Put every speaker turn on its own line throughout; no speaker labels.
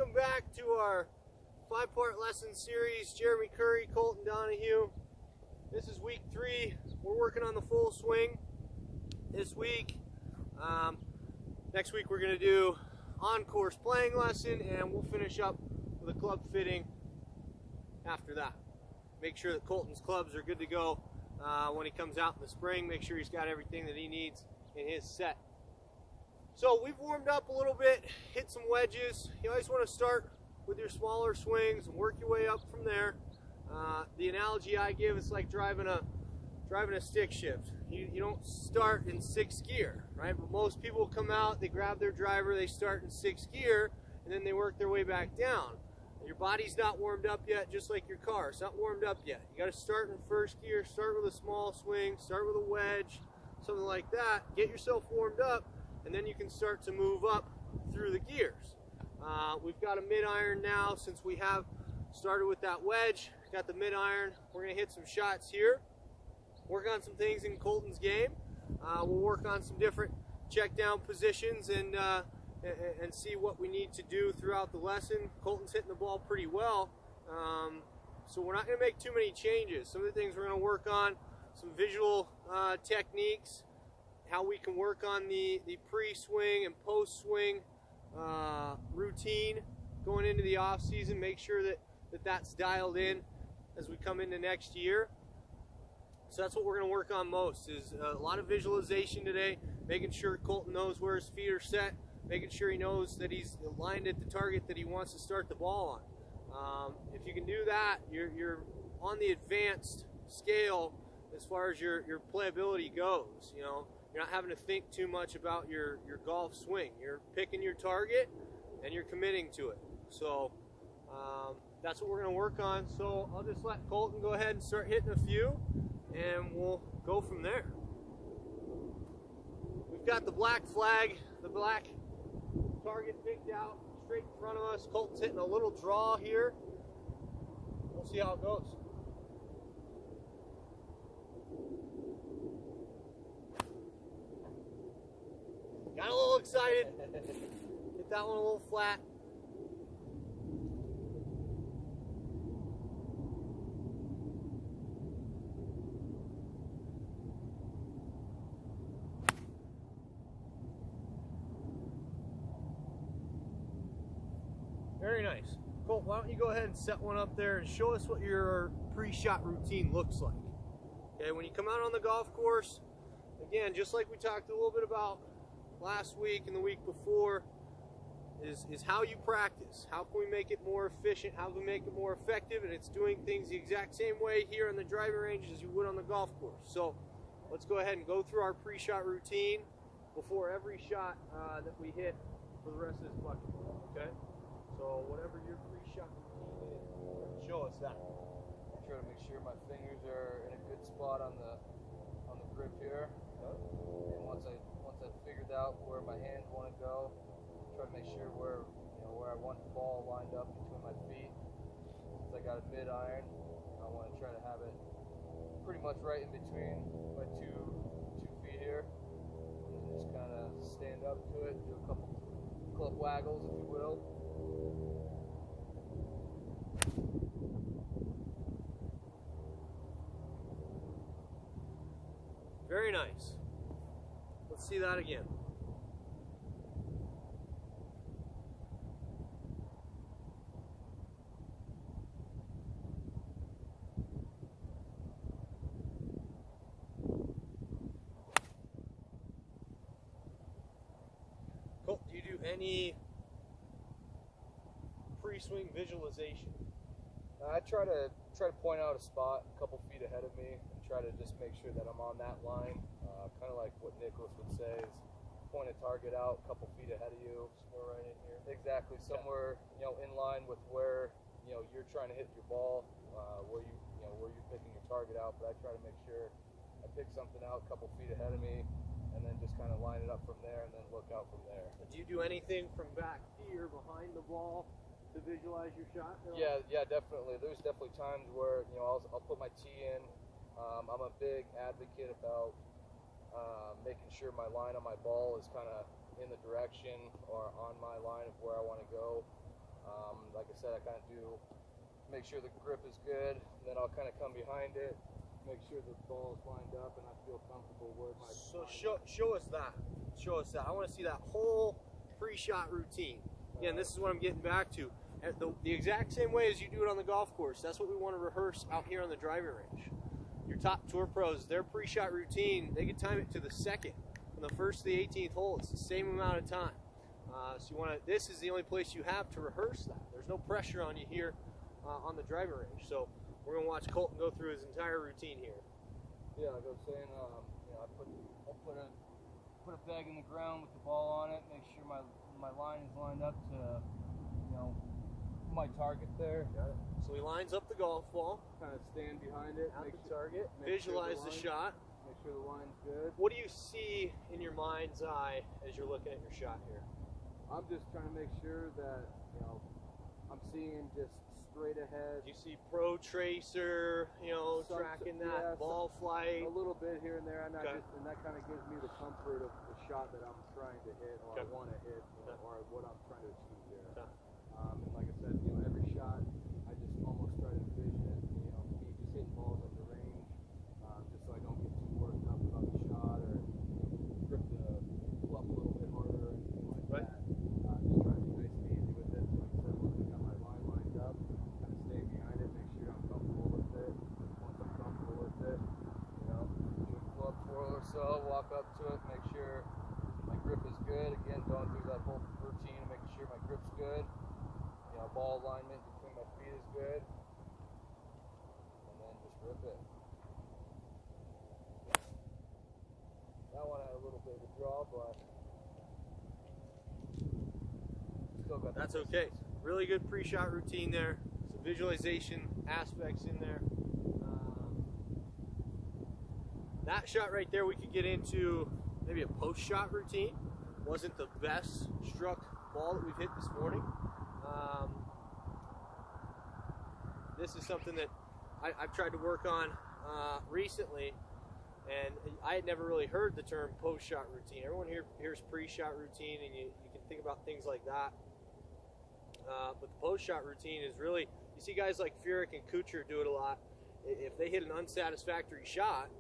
Welcome back to our 5-part lesson series. Jeremy Curry, Colton Donahue. This is week 3. We're working on the full swing this week. Next week we're going to do on-course playing lesson, and we'll finish up with a club fitting after that. Make sure that Colton's clubs are good to go when he comes out in the spring. Make sure he's got everything that he needs in his set. So we've warmed up a little bit, hit some wedges. You always want to start with your smaller swings and work your way up from there. The analogy I give is like driving a stick shift. You don't start in 6th gear, right? But most people come out, they grab their driver, they start in 6th gear, and then they work their way back down. Your body's not warmed up yet, just like your car. It's not warmed up yet. You got to start in 1st gear, start with a small swing, start with a wedge, something like that. Get yourself warmed up, and then you can start to move up through the gears. We've got a mid-iron now since we have started with that wedge. Got the mid-iron. We're going to hit some shots here. Work on some things in Colton's game. We'll work on some different check-down positions and see what we need to do throughout the lesson. Colton's hitting the ball pretty well, so we're not going to make too many changes. Some of the things we're going to work on, some visual techniques, how we can work on the pre-swing and post-swing routine going into the off season. Make sure that's dialed in as we come into next year. So that's what we're going to work on most, is a lot of visualization today, making sure Colton knows where his feet are set, making sure he knows that he's aligned at the target that he wants to start the ball on. If you can do that, you're on the advanced scale as far as your playability goes. You know, you're not having to think too much about your golf swing. You're picking your target and you're committing to it. So that's what we're going to work on. So I'll just let Colton go ahead and start hitting a few, and we'll go from there. We've got the black flag, the black target picked out straight in front of us. Colton's hitting a little draw here. We'll see how it goes. Got a little excited. Hit that one a little flat. Very nice. Colt, why don't you go ahead and set one up there and show us what your pre-shot routine looks like. Okay, when you come out on the golf course, again, just like we talked a little bit about last week and the week before, is how you practice. How can we make it more efficient? How can we make it more effective? And it's doing things the exact same way here on the driving range as you would on the golf course. So let's go ahead and go through our pre-shot routine before every shot that we hit for the rest of this bucket. Okay? So whatever your pre-shot routine is, show us that.
I try to make sure my fingers are in a good spot on the grip here. And once I figured out where my hands want to go, try to make sure where I want the ball lined up between my feet. Since I got a mid-iron, I want to try to have it pretty much right in between my two feet here, and then just kind of stand up to it, do a couple club waggles, if you will.
Very nice. Let's see that again. Colt, do you do any pre-swing visualization?
I try to point out a spot a couple feet ahead of me and try to just make sure that I'm on that line. Kind of like what Nicholas would say is point a target out a couple feet ahead of you.
Somewhere right in here.
Exactly, somewhere in line with where you're trying to hit your ball, where you're picking your target out. But I try to make sure I pick something out a couple feet ahead of me, and then just kind of line it up from there, and then look out from there.
Do you do anything from back here behind the ball to visualize your shot?
Yeah, definitely. There's definitely times where I'll put my tee in. I'm a big advocate about making sure my line on my ball is kind of in the direction or on my line of where I want to go. like I said, I kind of do make sure the grip is good, and then I'll kind of come behind it, make sure the ball is lined up, and I feel comfortable with my.
So show us that. Show us that. I want to see that whole pre-shot routine. Again, this is what I'm getting back to. The exact same way as you do it on the golf course. That's what we want to rehearse out here on the driving range. Your top tour pros, their pre-shot routine, they can time it to the second. From the first to the 18th hole, it's the same amount of time. So you want to. This is the only place you have to rehearse that. There's no pressure on you here on the driving range. So we're gonna watch Colton go through his entire routine here.
Yeah, like I was saying, you know, I'll put a bag in the ground with the ball on it. Make sure my line is lined up to, you know, my target there.
So he lines up the golf ball.
Kind of stand behind it.
At the target. Visualize the shot.
Make sure the line's good.
What do you see in your mind's eye as you're looking at your shot here?
I'm just trying to make sure that, you know, I'm seeing just straight ahead.
Do you see pro tracer, you know, tracking that ball flight?
A little bit here and there, and,
Okay.
and that kind of gives me the comfort of the shot that I'm trying to hit, or I want to hit, or what I'm trying to achieve there. And like I said, you know, every shot, I just almost try to envision it, you know, me just hitting balls at the range, just so I don't get too worked up about the shot, or grip the club a little bit harder, or anything like that. Just trying to be nice and easy with it. So like I said, once I got my line lined up, kind of stay behind it, make sure I'm comfortable with it. Once I'm comfortable with it, you know, do a club twirl or so, walk up to it, make sure my grip is good. Again, going through that whole routine, making sure my grip's good. You know, ball alignment between my feet is good. And then just rip it. That one had a little bit of a draw, but still got
That's okay. Really good pre-shot routine there. Some visualization aspects in there. That shot right there, we could get into maybe a post-shot routine. Wasn't the best struck ball that we've hit this morning. This is something that I've tried to work on recently, and I had never really heard the term post-shot routine. Everyone here hears pre-shot routine, and you can think about things like that. But the post-shot routine is really, you see guys like Furyk and Kuchar do it a lot. If they hit an unsatisfactory shot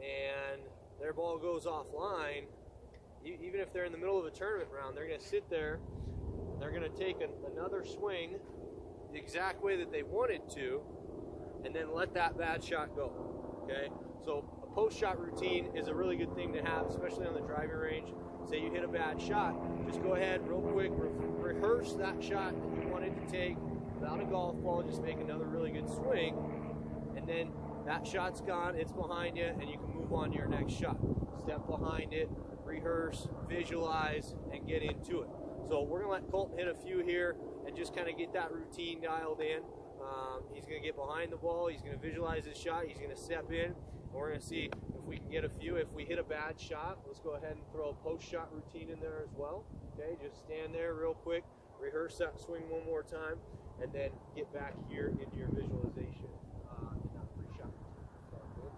and their ball goes offline, even if they're in the middle of a tournament round, they're going to sit there, they're going to take another swing the exact way that they wanted to, and then let that bad shot go. Okay? So a post-shot routine is a really good thing to have, especially on the driving range. Say you hit a bad shot, just go ahead real quick, rehearse that shot that you wanted to take without a golf ball, just make another really good swing, and then that shot's gone, it's behind you, and you can move on to your next shot. Step behind it, rehearse, visualize, and get into it. So we're going to let Colton hit a few here and just kind of get that routine dialed in. He's going to get behind the ball, he's going to visualize his shot, he's going to step in, and we're going to see if we can get a few. If we hit a bad shot, let's go ahead and throw a post-shot routine in there as well. Okay, just stand there real quick, rehearse that swing one more time, and then get back here into your visualization in that pre-shot routine.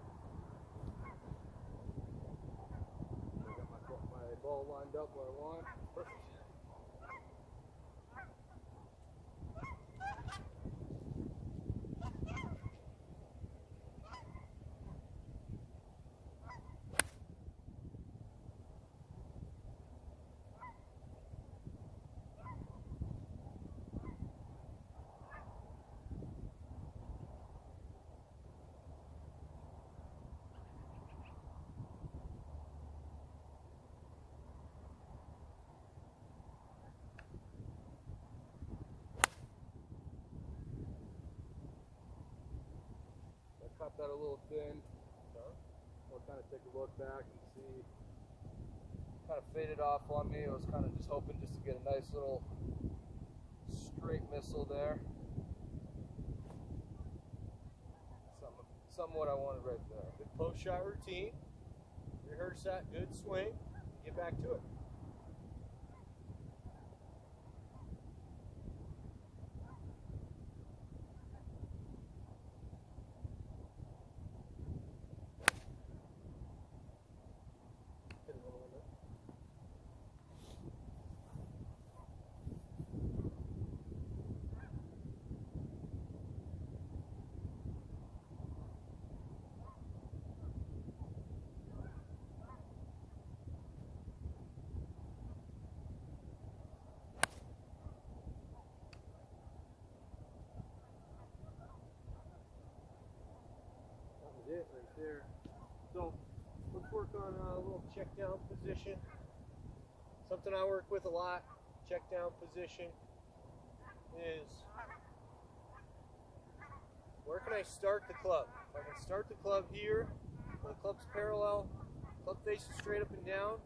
I got my ball lined up where I want.
Perfect.
Cut that a little thin. I'll kind of take a look back and see. Kind of faded off on me. I was kind of just hoping just to get a nice little straight missile there. Something what I wanted right there.
Good post-shot routine. Rehearse that good swing. Get back to it. work on a little check down position. Something I work with a lot, check down position, is where can I start the club? If I can start the club here, the club's parallel, club face is straight up and down,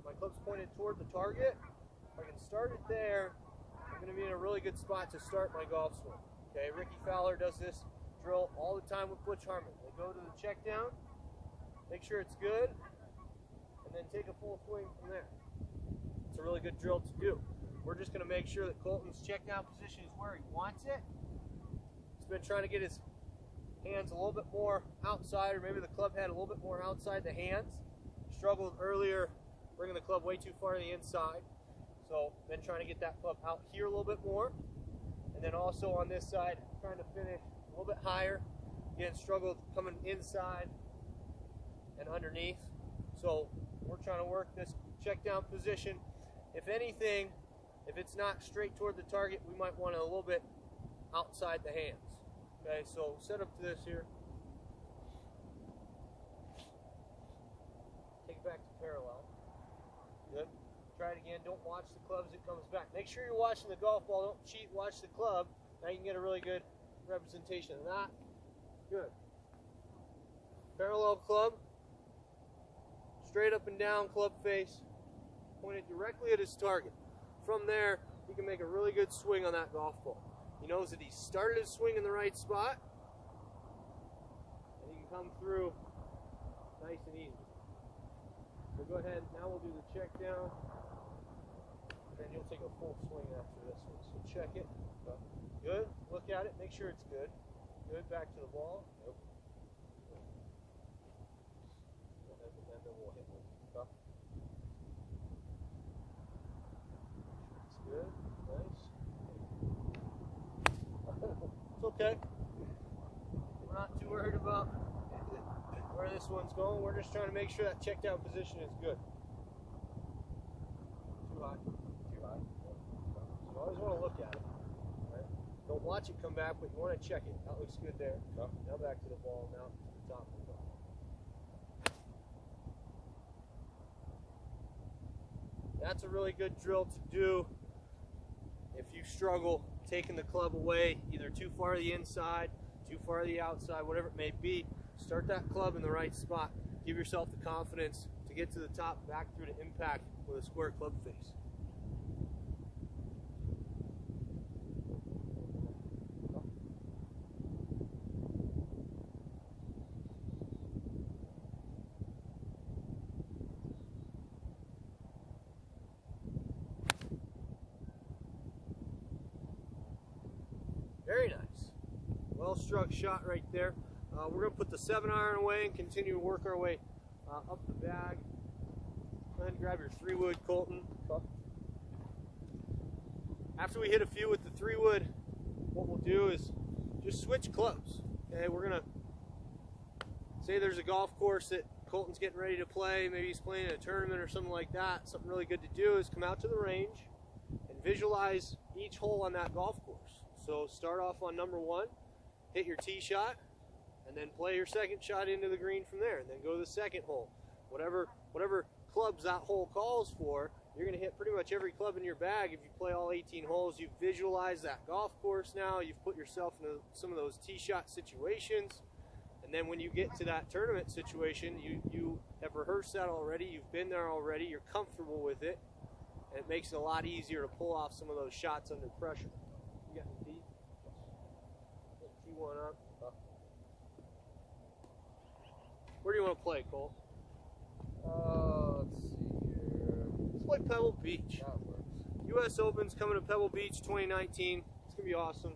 my club's pointed toward the target. If I can start it there, I'm going to be in a really good spot to start my golf swing. Okay, Ricky Fowler does this drill all the time with Butch Harmon. They go to the check down, make sure it's good, and then take a full swing from there. It's a really good drill to do. We're just going to make sure that Colton's check down position is where he wants it. He's been trying to get his hands a little bit more outside, or maybe the club head a little bit more outside the hands. Struggled earlier bringing the club way too far to the inside. So then trying to get that club out here a little bit more. And then also on this side, trying to finish a little bit higher. Again, struggled coming inside and underneath. So we're trying to work this check down position. If anything, if it's not straight toward the target, we might want it a little bit outside the hands. Okay, so set up to this here. Take it back to parallel. Good. Try it again. Don't watch the club as it comes back. Make sure you're watching the golf ball. Don't cheat. Watch the club. Now you can get a really good representation of that. Good. Parallel club. Straight up and down club face. Pointed directly at his target. From there, he can make a really good swing on that golf ball. He knows that he started his swing in the right spot, and he can come through nice and easy. So go ahead, now we'll do the check down, and then you'll take a full swing after this one. So check it. Good. Look at it. Make sure it's good. Good. Back to the ball. Yep. And then we'll hit one. It's good. Nice. It's okay. We're not too worried about where this one's going. We're just trying to make sure that check down position is good. Too high. Too high. So you always want to look at it. Right? Don't watch it come back, but you want to check it. That looks good there. Now back to the ball. Now to the top of the ball. That's a really good drill to do if you struggle taking the club away, either too far to the inside, too far to the outside, whatever it may be. Start that club in the right spot. Give yourself the confidence to get to the top, back through to impact with a square club face. Very nice. Well struck shot right there. We're going to put the 7-iron away and continue to work our way up the bag. Go ahead and grab your 3-wood, Colton. After we hit a few with the 3-wood, what we'll do is just switch clubs. Okay, we're going to say there's a golf course that Colton's getting ready to play. Maybe he's playing in a tournament or something like that. Something really good to do is come out to the range and visualize each hole on that golf course. So start off on number 1, hit your tee shot, and then play your second shot into the green from there, and then go to the second hole. Whatever clubs that hole calls for, you're going to hit pretty much every club in your bag. If you play all 18 holes, you've visualized that golf course now. You've put yourself into some of those tee shot situations, and then when you get to that tournament situation, you have rehearsed that already. You've been there already. You're comfortable with it, and it makes it a lot easier to pull off some of those shots under pressure. You got the tee? Tee one up. Where do you want to play, Cole?
Let's see here.
Let's play Pebble Beach.
That works.
U.S. Open's coming to Pebble Beach 2019. It's going to be awesome.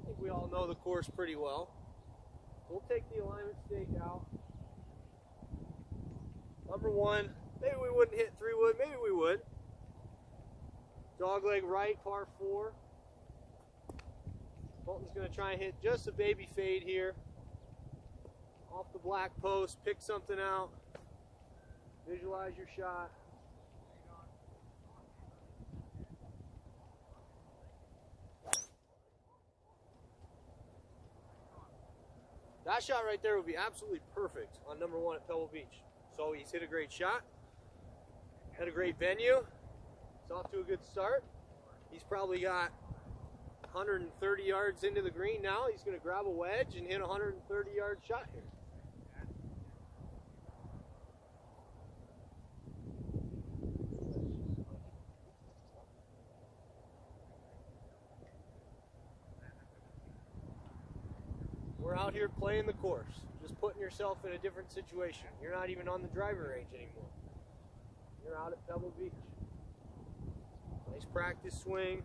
I think we all know the course pretty well. We'll take the alignment stake out. Number 1, maybe we wouldn't hit 3-wood, maybe we would. Dogleg right, par 4. Colton's going to try and hit just a baby fade here. Off the black post, pick something out. Visualize your shot. That shot right there would be absolutely perfect on number 1 at Pebble Beach. So he's hit a great shot, had a great venue. He's off to a good start. He's probably got 130 yards into the green now. He's going to grab a wedge and hit a 130-yard shot here. We're out here playing the course, just putting yourself in a different situation. You're not even on the driving range anymore. You're out at Pebble Beach. Nice practice swing.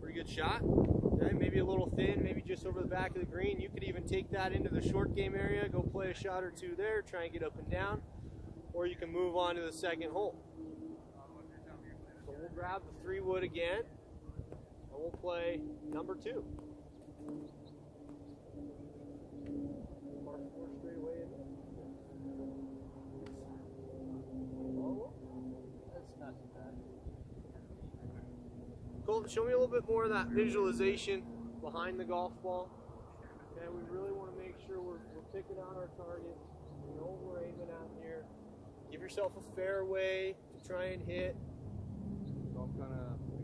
Pretty good shot. Okay, maybe a little thin, maybe just over the back of the green. You could even take that into the short game area, go play a shot or two there, try and get up and down, or you can move on to the second hole. So we'll grab the 3-wood again, and we'll play number 2. Par 4 straight away in there.
That's not too bad.
Colton, show me a little bit more of that visualization behind the golf ball. Okay, we really want to make sure we're picking out our targets. We know what we're aiming at here. Give yourself a fairway to try and hit.
So I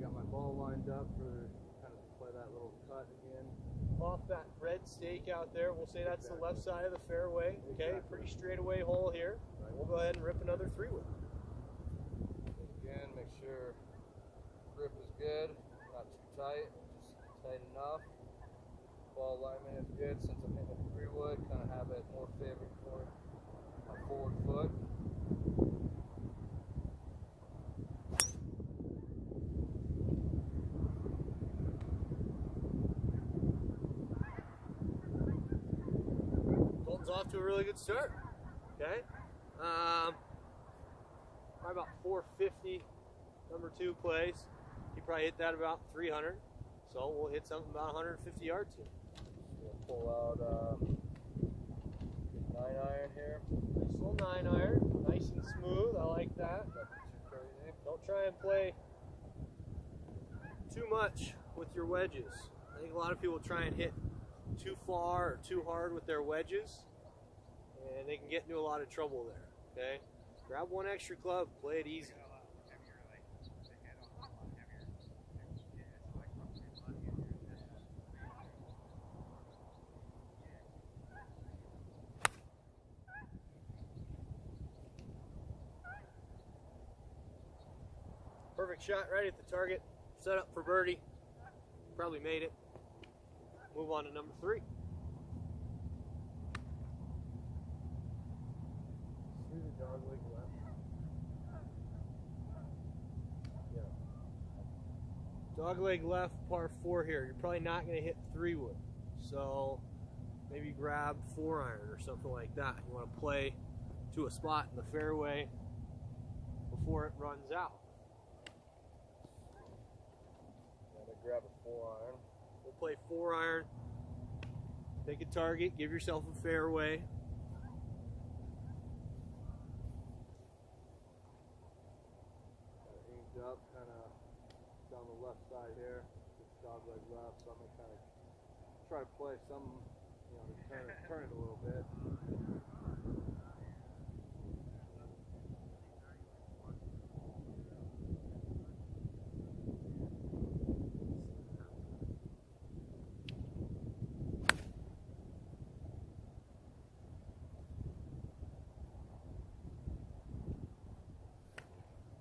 got my ball lined up for kind of play that little cut again.
Off that red stake out there, we'll say that's the left side of the fairway. Okay, pretty straightaway hole here. We'll go ahead and rip another 3-wood.
Again, make sure grip is good, not too tight, just tight enough. Ball alignment is good. Since I'm hitting a 3-wood, kind of have it more favored for my forward foot.
Colton's off to a really good start. Okay, probably about 450. Number 2 plays. He probably hit that about 300. So we'll hit something about 150 yards here.
We'll pull out 9-iron here.
Nice little 9-iron. Nice and smooth. I like that.
Nothing too crazy.
Don't try and play too much with your wedges. I think a lot of people try and hit too far or too hard with their wedges, and they can get into a lot of trouble there. Okay? Grab one extra club, play it easy. Perfect shot right at the target. Set up for birdie. Probably made it. Move on to number 3.
See the dog leg left.
Yeah. Dogleg left, par 4 here. You're probably not going to hit 3-wood. So maybe grab 4-iron or something like that. You want to play to a spot in the fairway before it runs out.
Grab a 4-iron.
We'll play 4-iron. Take a target, give yourself a fairway.
Aimed up, kind of down the left side here. It's dog leg left, so I'm gonna kind of try to play some, to turn it a little bit.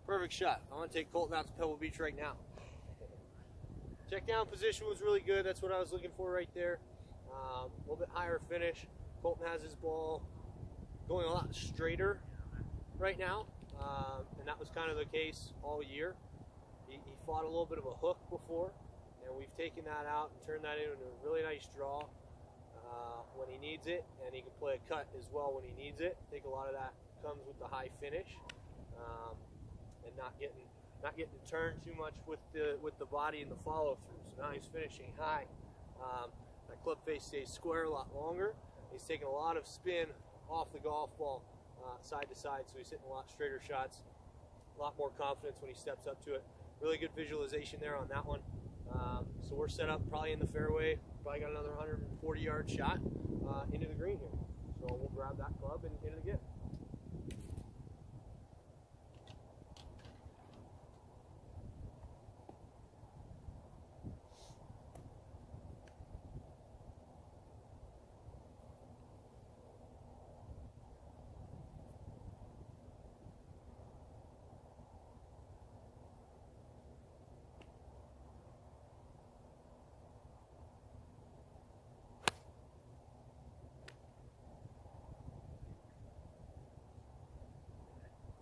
Perfect shot. I want to take Colton out to Pebble Beach right now. Check down position was really good. That's what I was looking for right there. A little bit higher finish. Colton has his ball going a lot straighter right now, and that was kind of the case all year. He fought a little bit of a hook before, and we've taken that out and turned that into a really nice draw when he needs it, and he can play a cut as well when he needs it. I think a lot of that comes with the high finish. And not getting turned too much with the body and the follow through. So now he's finishing high. That club face stays square a lot longer. He's taking a lot of spin off the golf ball side to side, so he's hitting a lot straighter shots, a lot more confidence when he steps up to it. Really good visualization there on that one. So we're set up probably in the fairway, probably got another 140-yard shot into the green here. So we'll grab that club and hit it again.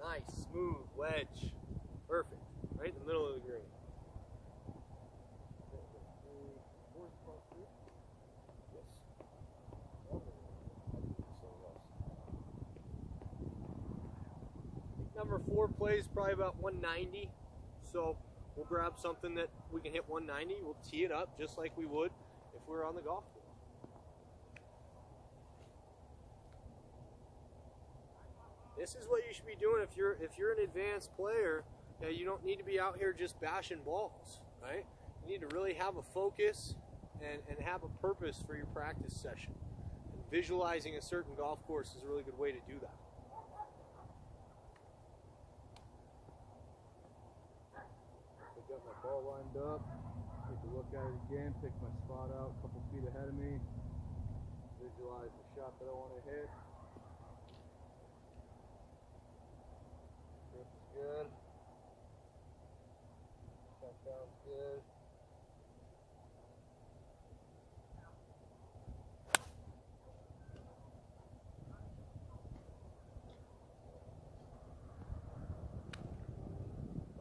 Nice, smooth wedge. Perfect. Right in the middle of the green. Number 4 plays probably about 190. So we'll grab something that we can hit 190. We'll tee it up just like we would if we were on the golf course. This is what you should be doing if you're an advanced player. You don't need to be out here just bashing balls, right? You need to really have a focus and have a purpose for your practice session. And visualizing a certain golf course is a really good way to do that.
I got my ball lined up. Take a look at it again. Pick my spot out a couple feet ahead of me. Visualize the shot that I want to hit. Good. That sounds good.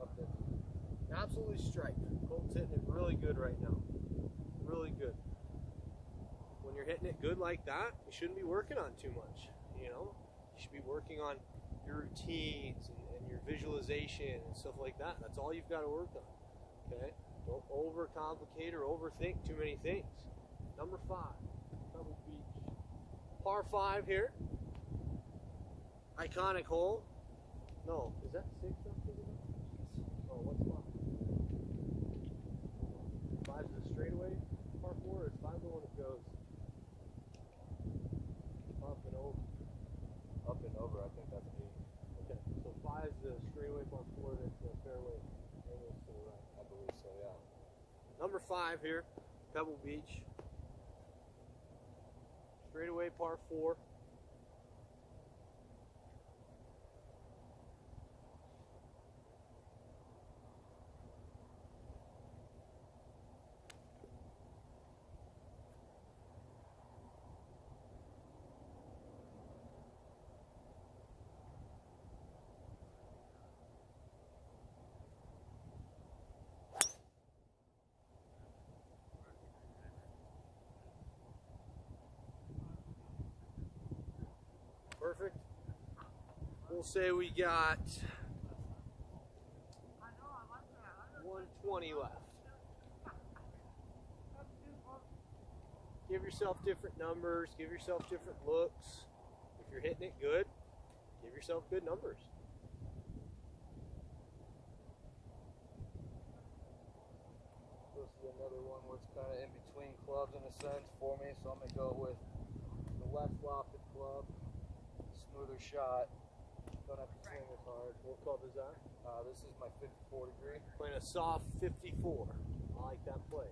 Up there.
Absolutely striped. Colton's hitting it really good right now. Really good. When you're hitting it good like that, you shouldn't be working on too much. You know, you should be working on your routines and your visualization and stuff like that. That's all you've got to work on. Okay? Don't overcomplicate or overthink too many things. Number 5, Pebble Beach. Par 5 here. Iconic hole. No, is that 6 up there? Oh, what's 5? 5 is the straightaway. Par 4 is 5 the one that goes up and over.
Up and over, I think that's 8.
Okay, so 5 is the straightaway, par 4 that's the fairway. Angles to the right.
I believe so, yeah.
Number 5 here, Pebble Beach. Straightaway, par 4. Perfect. We'll say we got 120 left. Give yourself different numbers, give yourself different looks. If you're hitting it good, give yourself good numbers.
This is another one where it's kind of in between clubs in a sense for me, so I'm going to go with the less lofted club. Smoother shot. Don't have to swing as hard.
What club is that?
This is my 54 degree.
Playing a soft 54. I like that play.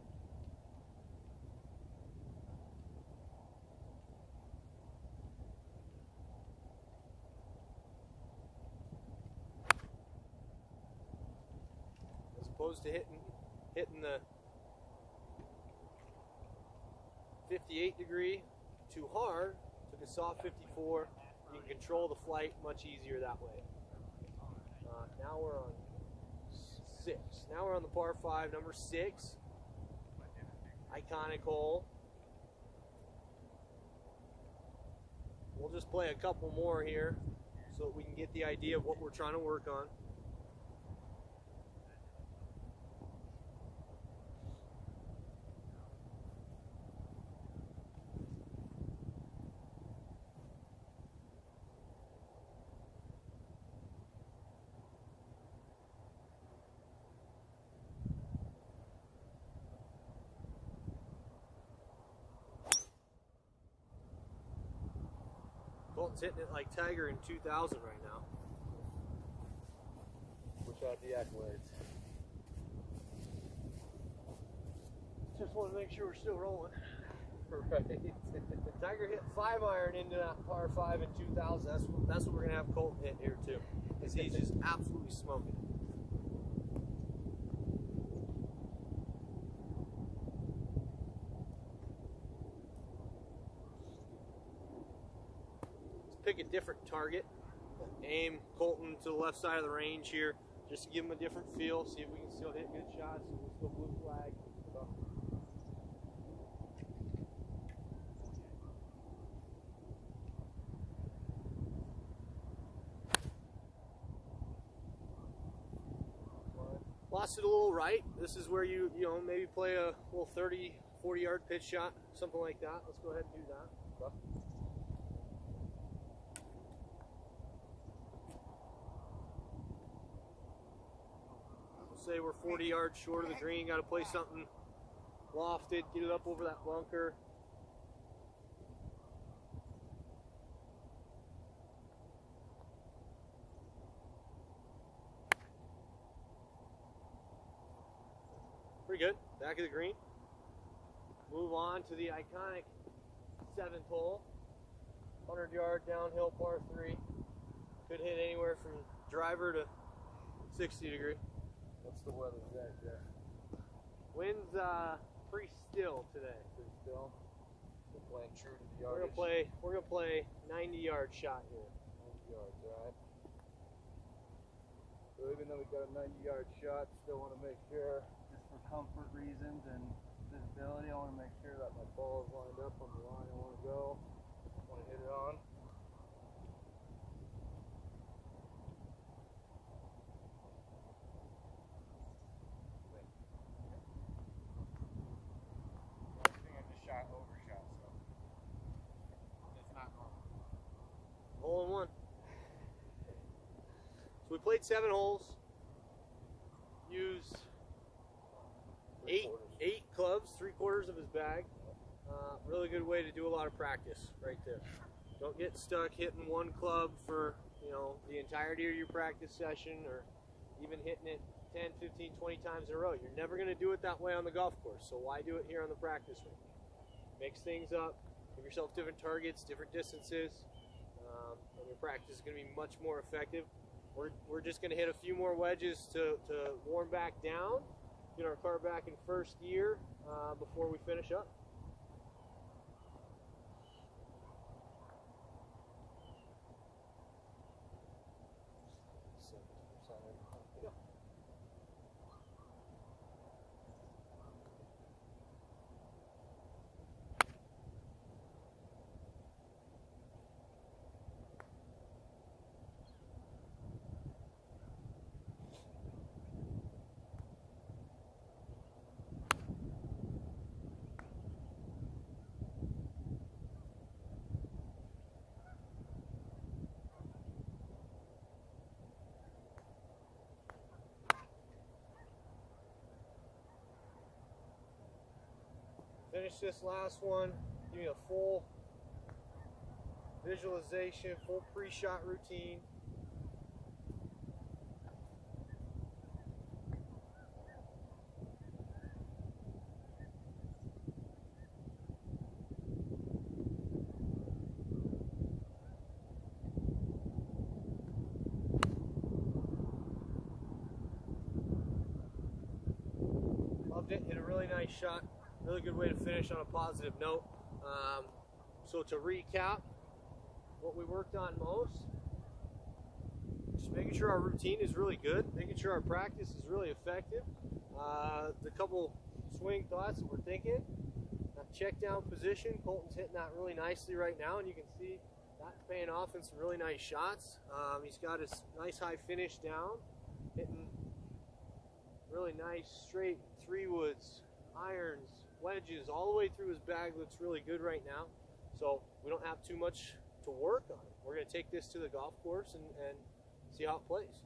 As opposed to hitting the 58 degree too hard, took a soft 54. You can control the flight much easier that way. Now we're on 6. Now we're on the par 5, number 6. Iconic hole. We'll just play a couple more here so that we can get the idea of what we're trying to work on. Colton's hitting it like Tiger in 2000 right now.
Wish I had the accolades.
Just want to make sure we're still rolling.
Right.
Tiger hit 5-iron into that par 5 in 2000. That's what we're gonna have Colton hit here too, because he's just absolutely smoking it. Let's pick a different target. Aim Colton to the left side of the range here, just to give him a different feel. See if we can still hit good shots. So we'll still blue flag. Lost it a little right. This is where you maybe play a little 30, 40 yard pitch shot, something like that. Let's go ahead and do that. We'll say we're 40 yards short of the green. Got to play something lofted, get it up over that bunker. Pretty good. Back of the green. Move on to the iconic 7th hole. 100-yard downhill par 3. Could hit anywhere from driver to 60 degree.
What's the weather today, Jeff?
Wind's pretty still today.
Pretty still. We're playing true to the
We're
yardage.
gonna play 90-yard shot here.
90 yards, all right. So even though we got a 90-yard shot, still want to make sure, just for comfort reasons and visibility, I want to make sure that my ball is lined up on the line I want to go. I want to hit it on. I think I just overshot, so that's not normal.
Hole in one. So we played 7 holes. Used eight clubs, 3/4 of his bag. Really good way to do a lot of practice right there. Don't get stuck hitting one club for the entirety of your practice session, or even hitting it 10, 15, 20 times in a row. You're never going to do it that way on the golf course, so why do it here on the practice range? Mix things up, give yourself different targets, different distances, and your practice is going to be much more effective. We're just going to hit a few more wedges to warm back down, get our car back in first gear before we finish up. Finish this last one, give me a full visualization, full pre-shot routine. Loved it, hit a really nice shot. Really good way to finish on a positive note. So to recap, what we worked on most, just making sure our routine is really good, making sure our practice is really effective. The couple swing thoughts that we're thinking, that check down position, Colton's hitting that really nicely right now, and you can see that's paying off in some really nice shots. He's got his nice high finish down, hitting really nice straight 3-woods, irons, wedges, all the way through his bag. Looks really good right now. So we don't have too much to work on. We're going to take this to the golf course and see how it plays.